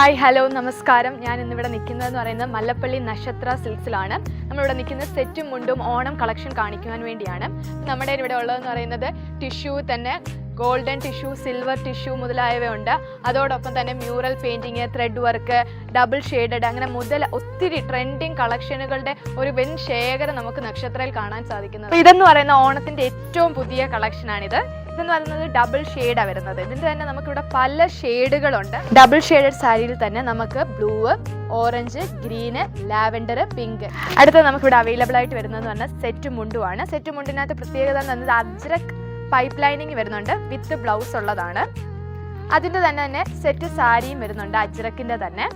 Hi hello നമസ്കാരം. ഞാൻ ഇന്നിവിടെ നിൽക്കുന്നതെന്ന് പറയുന്നത് മല്ലപ്പള്ളി നക്ഷത്ര സിൽക്സിലാണ്. നമ്മളിവിടെ നിൽക്കുന്ന സെറ്റും മുണ്ടും ഓണം കളക്ഷൻ കാണിക്കുവാൻ വേണ്ടിയാണ്. നമ്മുടെ ഇവിടെ ഉള്ളതെന്ന് പറയുന്നത് ടിഷ്യൂ തന്നെ ഗോൾഡൻ ടിഷ്യൂ, സിൽവർ ടിഷ്യൂ മുതലായവയുണ്ട്. അതോടൊപ്പം തന്നെ mural painting, thread work, double shaded, അങ്ങനെ ഒത്തിരി ട്രെൻഡിങ് കളക്ഷനുകളുടെ ഒരു വൻ ശേഖരം നമുക്ക് നക്ഷത്രയിൽ കാണാൻ സാധിക്കുന്നത്. ഇതെന്ന് പറയുന്ന ഓണത്തിൻ്റെ ഏറ്റവും പുതിയ കളക്ഷനാണിത്. ഇതെന്ന് പറയുന്നത് ഡബിൾ ഷെയ്ഡാണ് വരുന്നത്. ഇതിൻ്റെ തന്നെ നമുക്കിവിടെ പല ഷെയ്ഡുകളുണ്ട്. ഡബിൾ ഷെയ്ഡഡ് സാരിയിൽ തന്നെ നമുക്ക് blue, orange, green, lavender, pink. അടുത്ത നമുക്കിവിടെ അവൈലബിൾ ആയിട്ട് വരുന്നതെന്ന് പറഞ്ഞാൽ സെറ്റ് മുണ്ടുമാണ്. സെറ്റ് മുണ്ടിനകത്ത് പ്രത്യേകത എന്ന് പറയുന്നത് അജ്രക് പൈപ്പ് ലൈനിങ് വരുന്നുണ്ട്, വിത്ത് ബ്ലൗസ് ഉള്ളതാണ്. അതിൻ്റെ തന്നെ സെറ്റ് സാരിയും വരുന്നുണ്ട്, അജ്രക്കിൻ്റെ തന്നെ.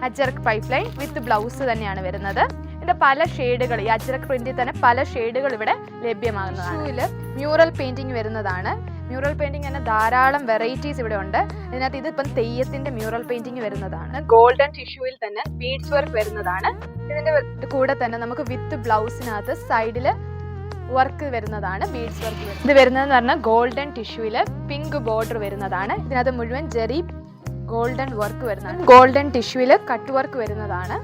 Ajrak pipe line with blouse തന്നെയാണ് വരുന്നത്. ഇതിൻ്റെ പല ഷെയ്ഡുകൾ, ഈ അജ്രക് പ്രിന്റിൽ തന്നെ പല ഷെയ്ഡുകൾ ഇവിടെ ലഭ്യമാകുന്നതാണ്. ഇതിൽ മ്യൂറൽ പെയിൻറ്റിങ് വരുന്നതാണ്. മ്യൂറൽ പെയിൻറ്റിങ് തന്നെ ധാരാളം വെറൈറ്റീസ് ഇവിടെ ഉണ്ട്. ഇതിനകത്ത് ഇതിപ്പം തെയ്യത്തിൻ്റെ മ്യൂറൽ പെയിൻറ്റിങ് വരുന്നതാണ്. ഗോൾഡൻ ടിഷ്യൂവിൽ തന്നെ ബീഡ്സ് വർക്ക് വരുന്നതാണ്. ഇതിൻ്റെ കൂടെ തന്നെ നമുക്ക് വിത്ത് ബ്ലൗസിനകത്ത് സൈഡിൽ വർക്ക് വരുന്നതാണ്, ബീഡ്സ് വർക്ക്. ഇത് വരുന്നതെന്ന് പറഞ്ഞാൽ ഗോൾഡൻ ടിഷ്യൂവിൽ പിങ്ക് ബോർഡർ വരുന്നതാണ്. ഇതിനകത്ത് മുഴുവൻ ജെറി ഗോൾഡൻ വർക്ക് വരുന്നതാണ്. ഗോൾഡൻ ടിഷ്യൂവിൽ കട്ട് വർക്ക് വരുന്നതാണ്.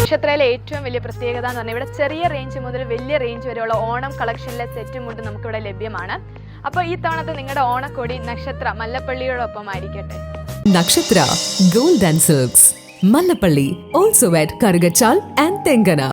നക്ഷത്രയിലെ ഏറ്റവും വലിയ പ്രത്യേകത എന്ന് പറഞ്ഞാൽ ഇവിടെ ചെറിയ റേഞ്ച് മുതൽ വലിയ റേഞ്ച് വരെയുള്ള ഓണം കളക്ഷനിലെ സെറ്റും മുണ്ട് നമുക്കിവിടെ ലഭ്യമാണ്. അപ്പോൾ ഈ തവണത്തെ നിങ്ങളുടെ ഓണക്കോടി നക്ഷത്ര മല്ലപ്പള്ളിയോടൊപ്പം ആയിരിക്കട്ടെ. Nakshatra gold and silks, Mallappally, also at Karukachal and തെങ്കന.